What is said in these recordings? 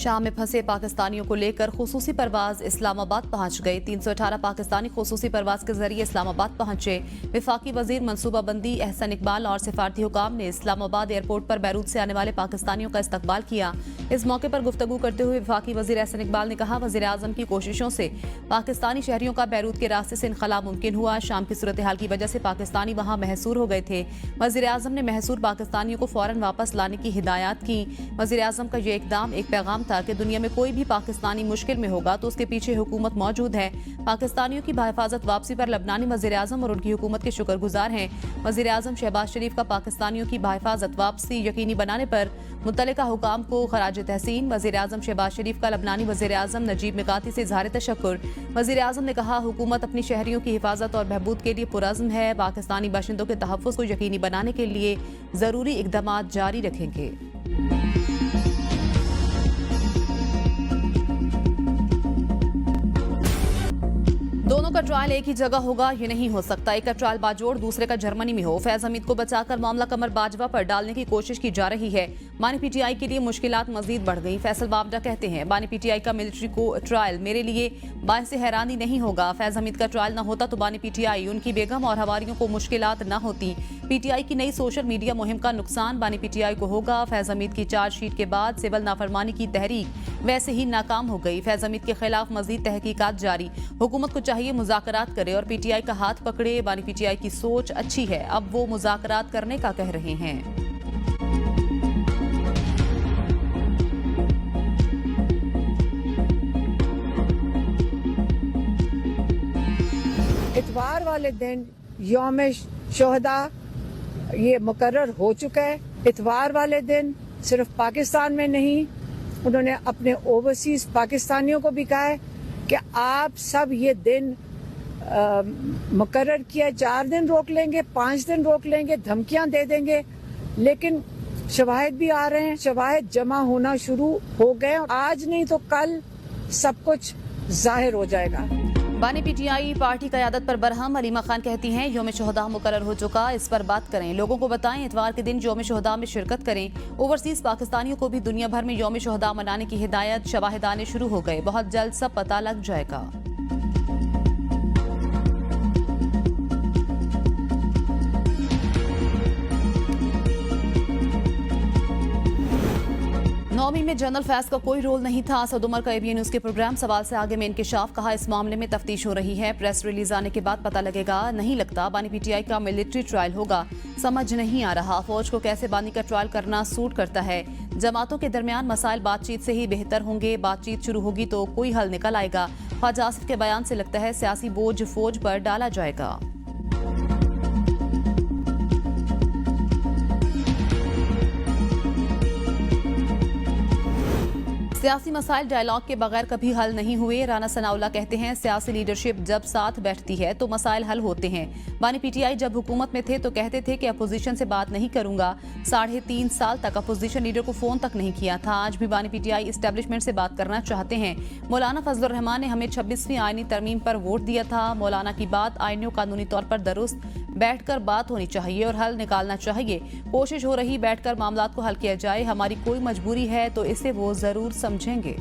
शाम में फंसे पाकिस्तानियों को लेकर खुसूसी परवाज इस्लामाबाद पहुंच गई। 318 पाकिस्तानी खुसूसी परवाज के जरिए इस्लामाबाद पहुंचे। वफाकी वजीर मनसूबाबंदी एहसन इकबाल और सिफारती हुकाम ने इस्लामाबाद एयरपोर्ट पर बैरूत से आने वाले पाकिस्तानियों का इस्तकबाल किया। इस मौके पर गुफ्तगू करते हुए वफाकी वजीर एहसन इकबाल ने कहा, वजीर आजम की कोशिशों से पाकिस्तानी शहरियों का बैरूत के रास्ते से इनखला मुमकिन हुआ। शाम की सूरत हाल की वजह से पाकिस्तानी वहां महसूर हो गए थे। वजीर आजम ने महसूर पाकिस्तानियों को फौरन वापस लाने की हिदायत की। वजीर आजम का यह इकदाम एक पैगाम था कि दुनिया में कोई भी पाकिस्तानी मुश्किल में होगा तो उसके पीछे हुकूमत मौजूद है। पाकिस्तानियों की बाहिफाजत वापसी पर लबनानी वजीर आजम और उनकी हुकूमत के शुक्रगुजार हैं। वजीर आजम शहबाज शरीफ का पाकिस्तानियों की बाहिफाजत वापसी यकीनी बनाने पर मुतल्लिका हुकाम को खराज तहसीन। वजीर आजम शहबाज शरीफ का लबनानी वजीर आजम नजीब मिकाती से इज़हार तशक्कुर। वजीर आजम ने कहा, हुकूमत अपनी शहरियों की हिफाजत और बहबूद के लिए पुरअज़्म है। पाकिस्तानी बाशिंदों के तहफ़्फ़ुज़ को यकीनी बनाने के लिए ज़रूरी इक़दाम जारी रखेंगे। दोनों का ट्रायल एक ही जगह होगा, ये नहीं हो सकता। एक का ट्रायल बाजोड़, दूसरे का जर्मनी में हो। फैज हमीद को बचाकर मामला कमर बाजवा पर डालने की कोशिश की जा रही है। बानी पीटीआई के लिए मुश्किलात मजीद बढ़ गई। फैसल बावडा कहते हैं, बानी पीटीआई का मिलिट्री को ट्रायल मेरे लिए बायसे हैरानी नहीं होगा। फैज हमीद का ट्रायल न होता तो बानी पीटीआई, उनकी बेगम और हवारियों को मुश्किलात न होती। पीटीआई की नई सोशल मीडिया मुहिम का नुकसान बानी पीटीआई को होगा। फैज हमीद की चार्जशीट के बाद सिविल नाफरमानी की तहरीक वैसे ही नाकाम हो गई। फैज हमीद के खिलाफ मजीद तहकीकात जारी। हुकूमत को चाहिए मुज़ाकरात करे और पीटीआई का हाथ पकड़े। बानी पीटीआई की सोच अच्छी है, अब वो मुज़ाकरात करने का कह रहे हैं। इतवार वाले दिन यौम शोहदा ये मुकर्रर हो चुका है। इतवार वाले दिन सिर्फ पाकिस्तान में नहीं, उन्होंने अपने ओवरसीज पाकिस्तानियों को भी कहा है कि आप सब ये दिन मुकर्रर किया, 4 दिन रोक लेंगे, 5 दिन रोक लेंगे, धमकियां दे देंगे, लेकिन शवाहिद भी आ रहे हैं, शवाहिद जमा होना शुरू हो गए। आज नहीं तो कल सब कुछ जाहिर हो जाएगा। बानी पीटीआई पार्टी क़यादत पर बरहम। अलीमा खान कहती हैं, यौम शोहदा मुकर्रर हो चुका, इस पर बात करें, लोगों को बताएं, इतवार के दिन यौम शोहदा में शिरकत करें। ओवरसीज पाकिस्तानियों को भी दुनिया भर में यौम शोहदा मनाने की हिदायत। शवाहिद आने शुरू हो गए, बहुत जल्द सब पता लग जाएगा। नौमी में जनरल फैज का कोई रोल नहीं था। असद उमर का एबीएन न्यूज़ के प्रोग्राम सवाल से आगे में इंकिशाफ। कहा, इस मामले में तफ्तीश हो रही है, प्रेस रिलीज आने के बाद पता लगेगा। नहीं लगता बानी पीटीआई का मिलिट्री ट्रायल होगा। समझ नहीं आ रहा फौज को कैसे बानी का ट्रायल करना सूट करता है। जमातों के दरमियान मसाइल बातचीत से ही बेहतर होंगे। बातचीत शुरू होगी तो कोई हल निकल आएगा। ख्वाजा आसिफ के बयान से लगता है सियासी बोझ फौज पर डाला जाएगा। सियासी मसाइल डायलॉग के बगैर कभी हल नहीं हुए। राना सनाउल्लाह कहते हैं, सियासी लीडरशिप जब साथ बैठती है तो मसाइल हल होते हैं। बानी पीटीआई जब हुकूमत में थे तो कहते थे कि अपोजिशन से बात नहीं करूंगा। 3.5 साल तक अपोजिशन लीडर को फोन तक नहीं किया था। आज भी बानी पीटीआई इस्टेब्लिशमेंट से बात करना चाहते हैं। मौलाना फजलुर रहमान ने हमें 26वीं आईनी तरमीम पर वोट दिया था। मौलाना की बात आईनी और कानूनी तौर पर दुरुस्त, बैठकर बात होनी चाहिए और हल निकालना चाहिए। कोशिश हो रही बैठकर मामलात को हल किया जाए। हमारी कोई मजबूरी है तो इसे वो जरूर समझेंगे।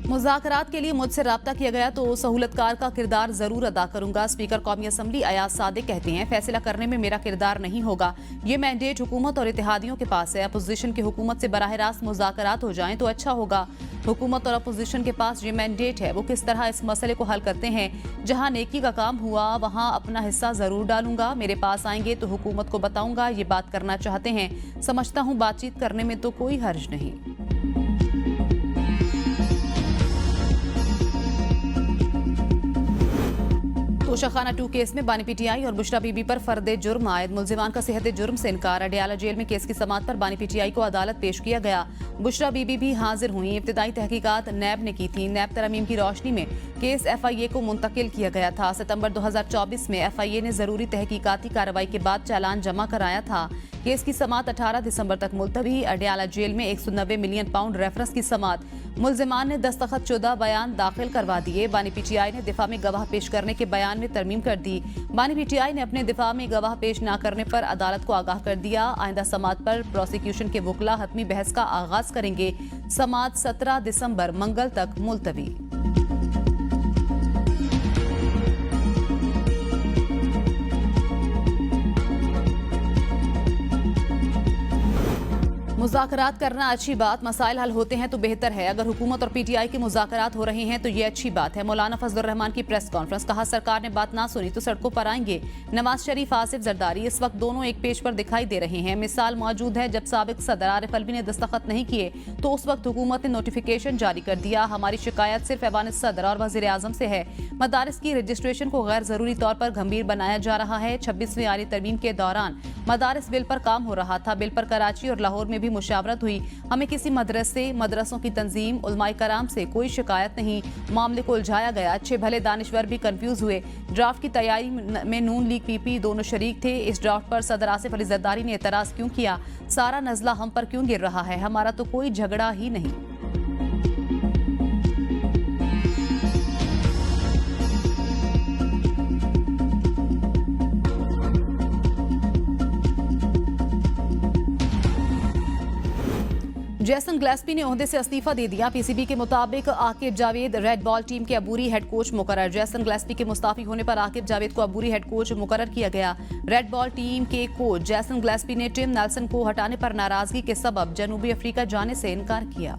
मुज़ाकरात के लिए मुझसे राब्ता किया गया तो सहूलतकार का किरदार जरूर अदा करूंगा। स्पीकर कौमी असम्बली अयाज सादिक कहते हैं, फैसला करने में मेरा किरदार नहीं होगा। ये मैंडेट हुकूमत और इत्तेहादियों के पास है। अपोजिशन की हुकूमत से बराह रास्त मुज़ाकरात हो जाएं तो अच्छा होगा। हुकूमत और अपोजिशन के पास ये मैंडेट है, वो किस तरह इस मसले को हल करते हैं। जहां नेकी का काम हुआ वहां अपना हिस्सा जरूर डालूंगा। मेरे पास आएंगे तो हुकूमत को बताऊंगा ये बात करना चाहते हैं। समझता हूं बातचीत करने में तो कोई हर्ज नहीं। तोशाखाना 2 केस में बानी पीटीआई और बुशरा बीबी पर फर्द जुर्म आयद। मुलजिमान का सेहत जुर्म से इनकार। अडियाला जेल में केस की समाअत पर बानी पीटीआई को अदालत पेश किया गया। बुशरा बीबी भी हाजिर हुई। इब्तिदाई तहकीकात नैब ने की थी। नैब तरमीम की रोशनी में केस FIA को मुंतकिल किया गया था। सितंबर 2024 में FIA ने जरूरी तहकीकाती कार्रवाई के बाद चालान जमा कराया था। केस की समाअत 18 दिसंबर तक मुलतवी। अडयाला जेल में 190 मिलियन पाउंड रेफरेंस की समाअत। मुलजिमान ने दस्तखत शुदा बयान दाखिल करवा दिए। बानी पीटीआई ने दिफा में गवाह पेश करने के बयान में तरमीम कर दी। बानी पीटीआई ने अपने दिफा में गवाह पेश न करने पर अदालत को आगाह कर दिया। आइंदा समाअत पर प्रोसिक्यूशन के वकला हतमी बहस का आगाज करेंगे। समाअत 17 दिसंबर मंगल तक मुलतवी। मुज़ाकरात करना अच्छी बात, मसाइल हल होते हैं तो बेहतर है। अगर हुकूमत और पीटीआई के मुज़ाकरात हो रहे हैं तो ये अच्छी बात है। मौलाना फजलुर रहमान की प्रेस कॉन्फ्रेंस। कहा सरकार ने बात ना सुनी तो सड़कों पर आएंगे। नवाज शरीफ, आसिफ जरदारी इस वक्त दोनों एक पेज पर दिखाई दे रहे हैं। मिसाल मौजूद है, जब साबिक सदर आरिफ अलवी ने दस्तखत नहीं किए तो उस वक्त हुकूमत ने नोटिफिकेशन जारी कर दिया। हमारी शिकायत सिर्फ ऐवान सदर और वज़ीर आज़म से है। मदारिस की रजिस्ट्रेशन को गैर जरूरी तौर पर गंभीर बनाया जा रहा है। 26वीं आली तरमीम के दौरान मदारिस बिल पर काम हो रहा था। बिल पर कराची और लाहौर में भी मुशावरत हुई। हमें किसी मदरसों की तंजीम, उलमाए कराम से कोई शिकायत नहीं। मामले को उलझाया गया। अच्छे भले दानिश्वर भी कंफ्यूज हुए। ड्राफ्ट की तैयारी में नून लीग पीपी दोनों शरीक थे। इस ड्राफ्ट पर सदर आसिफ अली जरदारी ने एतराज क्यों किया? सारा नजला हम पर क्यों गिर रहा है? हमारा तो कोई झगड़ा ही नहीं। जैसन ग्लेस्पी ने ओहदे से इस्तीफा दे दिया। पीसीबी के मुताबिक Aqib Javed red ball team के अबूरी हेड कोच मुकर्रर। जैसन ग्लेस्पी के मुस्ताफी होने पर आकिब जावेद को अबूरी हेड कोच मुकर्रर किया गया। रेड बॉल टीम के कोच जैसन ग्लेस्पी ने टिम नेल्सन को हटाने पर नाराजगी के सबब जनूबी अफ्रीका जाने से इनकार किया।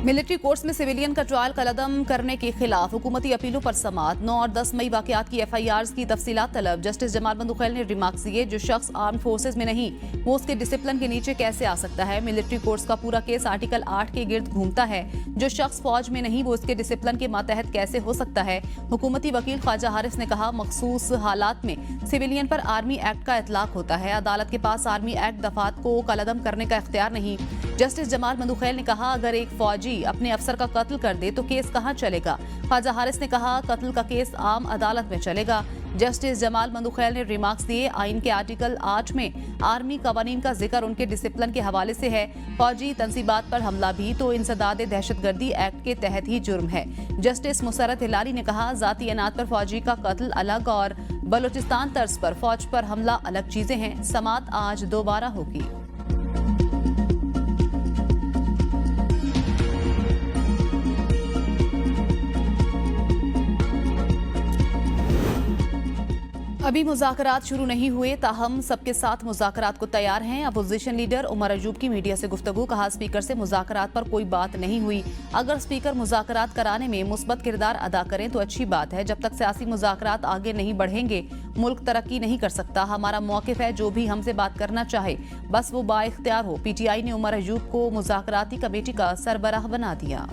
मिलिट्री कोर्ट्स में सिविलियन का ट्रायल कलअदम करने के खिलाफ हुकूमती अपीलों पर समाअत। 9 और 10 मई वाकयात की FIRs की तफसीलात तलब। जस्टिस जमाल बंदुखैल ने रिमार्क्स दिए, जो शख्स आर्म फोर्सेज में नहीं वो उसके डिसिप्लिन के नीचे कैसे आ सकता है? मिलिट्री कोर्ट्स का पूरा केस आर्टिकल 8 के गिर्द घूमता है। जो शख्स फौज में नहीं वो उसके डिसिप्लिन के मातहत कैसे हो सकता है? हुकूमती वकील ख्वाजा हारिस ने कहा, मखसूस हालात में सिविलियन पर आर्मी एक्ट का इतलाक होता है। अदालत के पास आर्मी एक्ट दफात को कलअदम करने का इख्तियार नहीं। जस्टिस जमाल बंदुखैल ने कहा, अगर एक फौजी अपने अफसर का कत्ल कर दे तो केस कहां चलेगा? ख्वाजा हारिस ने कहा, कत्ल का केस आम अदालत में चलेगा। जस्टिस जमाल बंदुखैल ने रिमार्क्स दिए, आइन के आर्टिकल 8 में आर्मी कवानीन का जिक्र उनके डिसिप्लिन के हवाले से है। फौजी तंसीबात पर हमला भी तो इंसदाद दहशतगर्दी एक्ट के तहत ही जुर्म है। जस्टिस मुसरत हिलाली ने कहा, जाती अनात पर फौजी का कत्ल अलग और बलोचिस्तान तर्ज पर फौज पर हमला अलग चीजें हैं। समाअत आज दोबारा होगी। अभी मुज़ाकरात शुरू नहीं हुए, ताहम सबके साथ मुज़ाकरात को तैयार हैं। अपोजिशन लीडर उमर अयूब की मीडिया से गुफ्तगू। कहा, स्पीकर से मुज़ाकरात पर कोई बात नहीं हुई। अगर स्पीकर मुज़ाकरात कराने में मुस्बत किरदार अदा करें तो अच्छी बात है। जब तक सियासी मुज़ाकरात आगे नहीं बढ़ेंगे मुल्क तरक्की नहीं कर सकता। हमारा मौक़िफ़ है, जो भी हमसे बात करना चाहे बस वो बाइख्तियार हो। PTI ने उमर अयूब को मुज़ाकराती कमेटी का सरबराह बना दिया।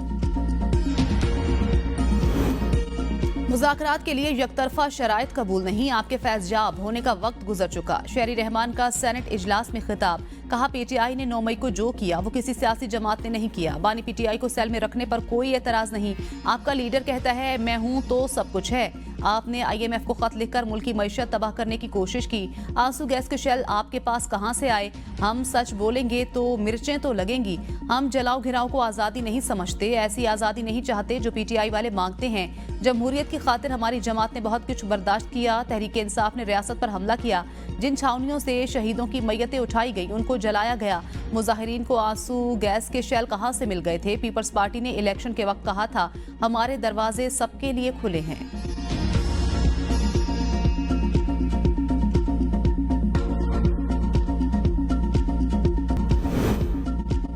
मुज़ाकरात के लिए यकतरफा शराइत कबूल नहीं, आपके फैज़याब होने का वक्त गुजर चुका। शहरी रहमान का सेनेट इजलास में खिताब। कहा, PTI ने 9 मई को जो किया वो किसी सियासी जमात ने नहीं किया। बानी PTI को सेल में रखने पर कोई एतराज नहीं। आपका लीडर कहता है मैं हूं तो सब कुछ है। आपने IMF को खत लिखकर मुल्क की मईशत तबाह करने की कोशिश की। आंसू गैस के शेल आपके पास कहां से आए? हम सच बोलेंगे तो मिर्चें तो लगेंगी। हम जलाओ घिराओ को आज़ादी नहीं समझते, ऐसी आज़ादी नहीं चाहते जो PTI वाले मांगते हैं। जमहूरियत की खातिर हमारी जमात ने बहुत कुछ बर्दाश्त किया। तहरीक इंसाफ ने रियासत पर हमला किया। जिन छावनियों से शहीदों की मैयतें उठाई गई उनको जलाया गया। मुजाहिरीन को आंसू गैस के शेल कहां से मिल गए थे? पीपल्स पार्टी ने इलेक्शन के वक्त कहा था, हमारे दरवाजे सबके लिए खुले हैं।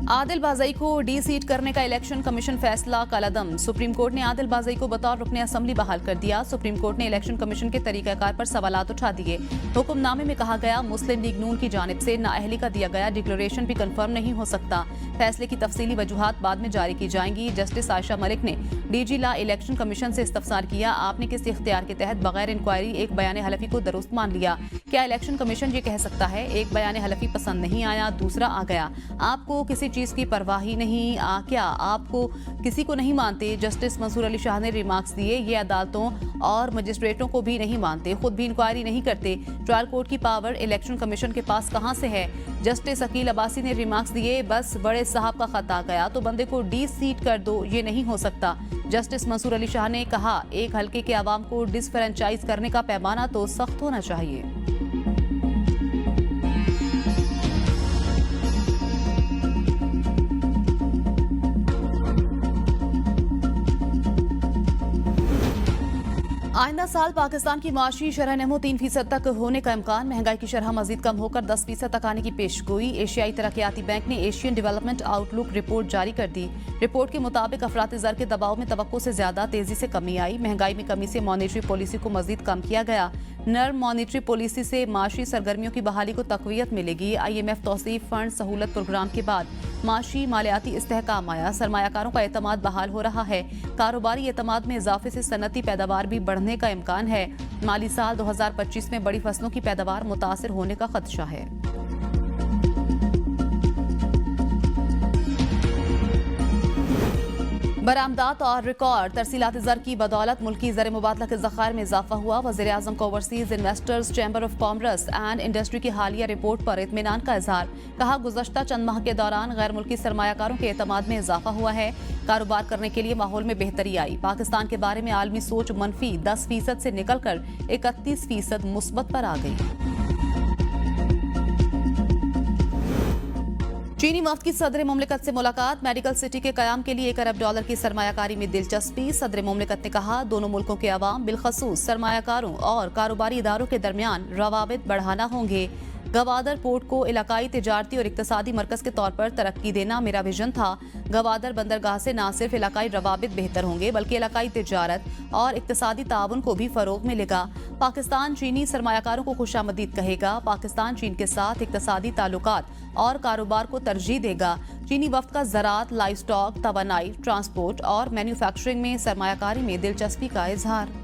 आदिल बाज़ई को डी सीट करने का इलेक्शन कमीशन फैसला कलअदम। सुप्रीम कोर्ट ने आदिल बाज़ई को बतौर रुकने असम्बली बहाल कर दिया। सुप्रीम कोर्ट ने इलेक्शन कमीशन के तरीक़ाकार पर सवालात उठा दिए। हुक्मनामे में कहा गया, मुस्लिम लीग नून की जानिब से नाअहली का दिया गया डिक्लेरेशन भी कन्फर्म नहीं हो सकता। फैसले की तफसीली वजूहात बाद में जारी की जाएंगी। जस्टिस आयशा मलिक ने DG ला इलेक्शन कमीशन से इस्तफसार किया, आपने किस इख्तियार के तहत बगैर इंक्वायरी एक बयान हलफी को दुरुस्त मान लिया? क्या इलेक्शन कमीशन ये कह सकता है एक बयान हलफी पसंद नहीं आया, दूसरा आ गया? आपको किसी चीज की परवाह ही नहीं। क्या आपको किसी को नहीं मानते? जस्टिस मंसूर अली शाह ने रिमार्क्स दिए। ये अदालतों और मजिस्ट्रेटों को भी नहीं मानते, खुद भी इंक्वायरी नहीं करते। ट्रायल कोर्ट की पावर इलेक्शन कमीशन के पास कहां से है? जस्टिस अकील अब्बासी ने रिमार्क्स दिए। बस बड़े साहब का खत आ गया तो बंदे को डी-सीट कर दो, ये नहीं हो सकता। जस्टिस मंसूर अली शाह ने कहा, एक हल्के के अवाम को डिसफ्रेंचाइज करने का पैमाना तो सख्त होना चाहिए। आइंदा साल पाकिस्तान की माशी शरह नमो 3% तक होने का इम्कान। महंगाई की शरह मजीद कम होकर 10% तक आने की पेशगोई। एशियाई तरक्याती बैंक ने एशियन डेवलपमेंट आउटलुक रिपोर्ट जारी कर दी। रिपोर्ट के मुताबिक अफराती ज़र के दबाव में तवक्को से ज्यादा तेजी से कमी आई। महंगाई में कमी से मॉनेटरी पॉलिसी को मजीद कम किया गया। नर्म मॉनेटरी पॉलिसी से माशी सरगर्मियों की बहाली को तकवीयत मिलेगी। IMF तौसीफ फंड सहूलत प्रोग्राम के बाद माशी मालियाती इस्तेहकाम आया। सरमायाकारों का एतमाद बहाल हो रहा है। कारोबारी एतमाद में इजाफे से सनती पैदावार भी बढ़ने का इम्कान है। माली साल 2025 में बड़ी फसलों की पैदावार मुतासिर होने का खदशा है। बरामदात और रिकॉर्ड तरसीलात ज़र की बदौलत मुल्की ज़र मुबादला के ज़खायर में इजाफा हुआ। वज़ीर आज़म को overseas investors chamber of commerce and industry की हालिया रिपोर्ट पर इत्मीनान का इजहार। कहा, गुज़श्ता चंद माह के दौरान गैर मुल्की सरमायाकारों के एतमाद में इजाफा हुआ है। कारोबार करने के लिए माहौल में बेहतरी आई। पाकिस्तान के बारे में आलमी सोच मनफी 10% से निकलकर 31% मुस्बत पर आ गई। चीनी वफ्द की सदर मुमलिकत से मुलाकात। मेडिकल सिटी के कयाम के लिए $1 अरब की सरमायाकारी में दिलचस्पी। सदर मुमलिकत ने कहा, दोनों मुल्कों के अवाम बिलखसूस सरमायाकारों और कारोबारी इदारों के दरमियान रवाबित बढ़ाना होंगे। गवादर पोर्ट को इलाकाई तिजारती और इक्तसादी मरकज के तौर पर तरक्की देना मेरा विजन था। गवादर बंदरगाह से न सिर्फ इलाकाई रवाबित बेहतर होंगे बल्कि इलाकाई तिजारत और इक्तसादी ताउन को भी फरोग मिलेगा। पाकिस्तान चीनी सरमायाकारों को खुशामदीद कहेगा। पाकिस्तान चीन के साथ इक्तसादी ताल्लुकात और कारोबार को तरजीह देगा। चीनी वफ्द का ज़राअत, लाइव स्टॉक, तवानाई, ट्रांसपोर्ट और मैन्युफैक्चरिंग में सरमायाकारी में दिलचस्पी का इजहार।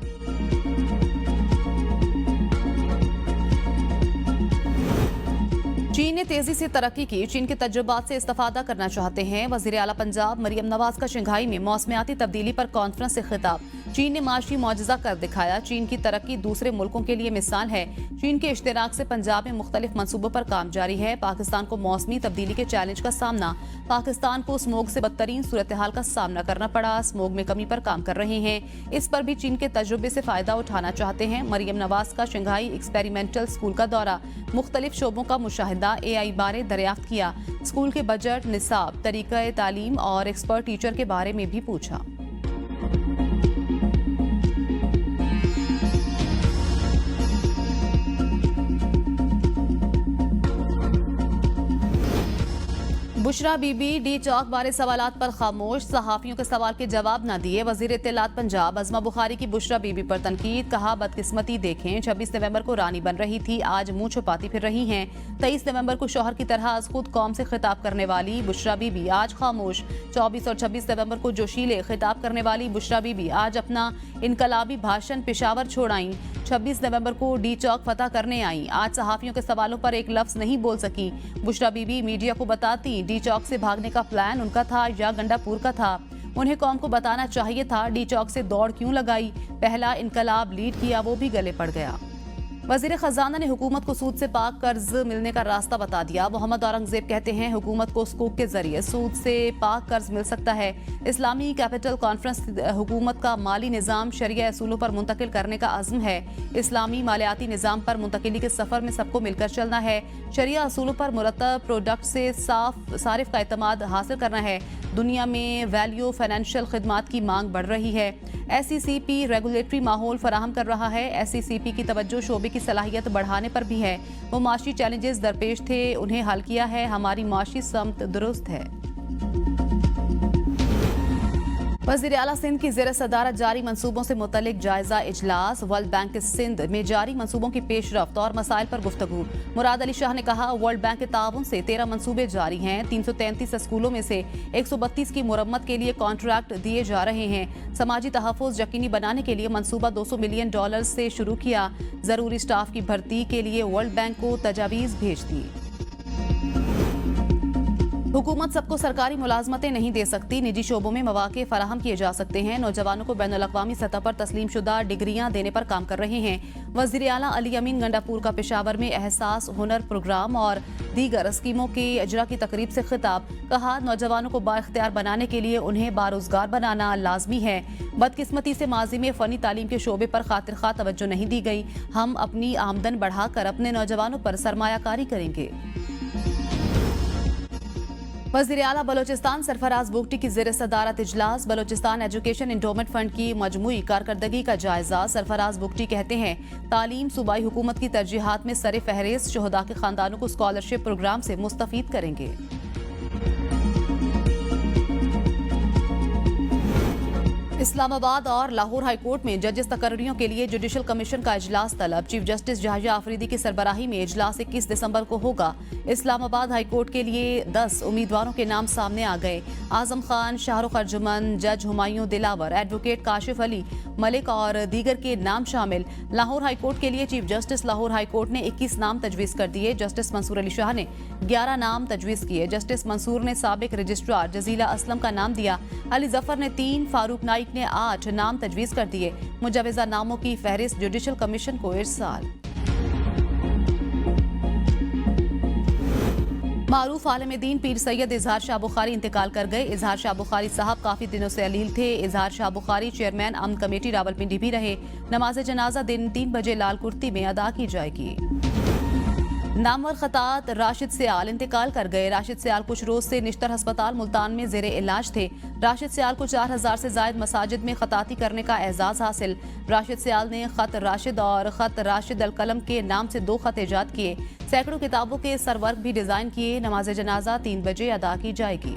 चीन ने तेजी से तरक्की की। चीन के तजुर्बात से इस्तेफादा करना चाहते हैं। वज़ीर आला पंजाब मरियम नवाज का शंघाई में मौसमियाती तब्दीली पर कॉन्फ्रेंस से खिताब। चीन ने माशी मौजज़ा कर दिखाया। चीन की तरक्की दूसरे मुल्कों के लिए मिसाल है। चीन के इश्तिराक से पंजाब में मुख्तलिफ मनसूबों पर काम जारी है। पाकिस्तान को मौसमी तब्दीली के चैलेंज का सामना। पाकिस्तान को स्मोग से बदतरीन सूरत हाल का सामना करना पड़ा। स्मोग में कमी पर काम कर रहे हैं। इस पर भी चीन के तजुर्बे से फायदा उठाना चाहते हैं। मरियम नवाज का शंघाई एक्सपेरिमेंटल स्कूल का दौरा। मुख्तलिफ शोबों का मुशाहिदा, AI बारे दरियाफ्त किया। स्कूल के बजट, निसाब, तरीक़े तालीम और एक्सपर्ट टीचर के बारे में भी पूछा। बुशरा बीबी डी चौक बारे सवालात पर खामोश। सहाफियों के सवाल के जवाब न दिए। वजीर इत्तलात पंजाब अज़मा बुखारी की बुशरा बीबी पर तनकीद। कहा, बदकिस्मती देखें, 26 नवंबर को रानी बन रही थी, आज मुंह छुपाती फिर रही हैं। 23 नवंबर को शौहर की तरह आज खुद कौम से खिताब करने वाली बुशरा बीबी आज खामोश। 24 और 26 नवंबर को जोशीले खिताब करने वाली बुशरा बीबी आज अपना इनकलाबी भाषण पेशावर छोड़ आईं। 26 नवंबर को डी चौक फतह करने आई। आज सहाफियों के सवालों पर एक लफ्ज नहीं बोल सकी। बुशरा बीबी मीडिया को बताती डी चौक से भागने का प्लान उनका था या गंडापुर का था। उन्हें कौम को बताना चाहिए था डी चौक से दौड़ क्यों लगाई। पहला इनकलाब लीड किया, वो भी गले पड़ गया। वजीर खजाना ने हुकूमत को सूद से पाक कर्ज मिलने का रास्ता बता दिया। मोहम्मद औरंगजेब कहते हैं, हुकूमत को सुकूक के जरिए सूद से पाक कर्ज मिल सकता है। इस्लामी कैपिटल कॉन्फ्रेंस हुकूमत का माली निज़ाम शरिया असूलों पर मुंतकिल करने का अज़्म है। इस्लामी मालियाती निज़ाम पर मुंतकिली के सफ़र में सबको मिलकर चलना है। शरिया असूलों पर मुरतब प्रोडक्ट से सारिफ का एतमाद हासिल करना है। दुनिया में वैल्यू फाइनेंशियल खिदमात की मांग बढ़ रही है। SECP रेगुलेटरी माहौल फराहम कर रहा है। SECP की तवज्जो शोबे की सलाहियत बढ़ाने पर भी है। वो माशी चैलेंजेस दरपेश थे, उन्हें हल किया है। हमारी माशी समत दुरुस्त है। वज़ीर आला सिंध की ज़ेर सदारत जारी मंसूबों से मुतल्लिक जायजा इजलास। वर्ल्ड बैंक सिंध में जारी मंसूबों की पेशरफ्त और मसाइल पर गुफ्तगू। मुराद अली शाह ने कहा, वर्ल्ड बैंक के ताउन से 13 मंसूबे जारी हैं। 333 स्कूलों में से 132 की मुरम्मत के लिए कॉन्ट्रैक्ट दिए जा रहे हैं। समाजी तहफ़्फ़ुज़ यकीनी बनाने के लिए मंसूबा $200 मिलियन से शुरू किया। ज़रूरी स्टाफ की भर्ती के लिए वर्ल्ड बैंक को तजावीज़ भेज दी। हुकूमत सबको सरकारी मुलाजमतें नहीं दे सकती, निजी शोबों में मौके फराहम किए जा सकते हैं। नौजवानों को बैनुल-अक़वामी सतह पर तस्लीम शुदा डिग्रियां देने पर काम कर रहे हैं। वज़ीर आला अली अमीन गंडापुर का पेशावर में एहसास हुनर प्रोग्राम और दीगर स्कीमों के इजरा की तकरीब से खिताब। कहा, नौजवानों को बाइख्तियार बनाने के लिए उन्हें बारोजगार बनाना लाजमी है। बदकिस्मती से माजी में फ़नी तालीम के शोबे पर खातिर खा तवज्जो नहीं दी गई। हम अपनी आमदन बढ़ाकर अपने नौजवानों पर सरमायाकारी करेंगे। वज़ीर आला बलोचिस्तान सरफराज बुगटी की ज़ेर सदारत इजलास। बलोचिस्तान एजुकेशन इंडोमेंट फंड की मजमूई कारकर्दगी का जायजा। सरफराज बुगटी कहते हैं, तालीम सूबाई हुकूमत की तरजीहात में सरे फहरिस्त, शोहदा के खानदानों को स्कॉलरशिप प्रोग्राम से मुस्तफीद करेंगे। इस्लामाबाद और लाहौर हाईकोर्ट में जजेस तकर्रियों के लिए जुडिशल कमीशन का इजलास तलब। चीफ जस्टिस जहाजिया आफरीदी की सरबराही में इजलास 21 दिसंबर को होगा। इस्लामाबाद हाईकोर्ट के लिए 10 उम्मीदवारों के नाम सामने आ गए। आजम खान, शाहरुख अर्जुमन, जज हुमायूं दिलावर, एडवोकेट काशिफ अली मलिक और दीगर के नाम शामिल। लाहौर हाईकोर्ट के लिए चीफ जस्टिस लाहौर हाईकोर्ट ने 21 नाम तजवीज़ कर दिए। जस्टिस मंसूर अली शाह ने 11 नाम तजवीज़ किए। जस्टिस मंसूर ने साबिक रजिस्ट्रार जजीला असलम का नाम दिया। अली जफर ने 3, फारूक नाइक ने 8 नाम तजवीज़ कर दिए। मुजवज़ा नामों की फहरिस्त जुडिशल कमीशन को इरसाल। मारूफ आलिम दीन पीर सैयद इजहार शाह बुखारी इंतकाल कर गए। इजहार शाह बुखारी साहब काफी दिनों से अलील थे। इजहार शाह बुखारी चेयरमैन अमन कमेटी रावलपिंडी भी रहे। नमाज जनाजा दिन 3 बजे लाल कुर्ती में अदा की जाएगी। नामवर खतात राशिद सियाल इंतकाल कर गए। राशिद सियाल कुछ रोज से निश्तर अस्पताल मुल्तान में जेरे इलाज थे। राशिद सियाल को 4000 से जायद मसाजिद में खताती करने का एजाज हासिल। राशिद सियाल ने खत राशिद और खत राशिद अल कलम के नाम से 2 खत ईजाद किए। सैकड़ों किताबों के सरवर्क भी डिजाइन किए। नमाज जनाजा 3 बजे अदा की जाएगी।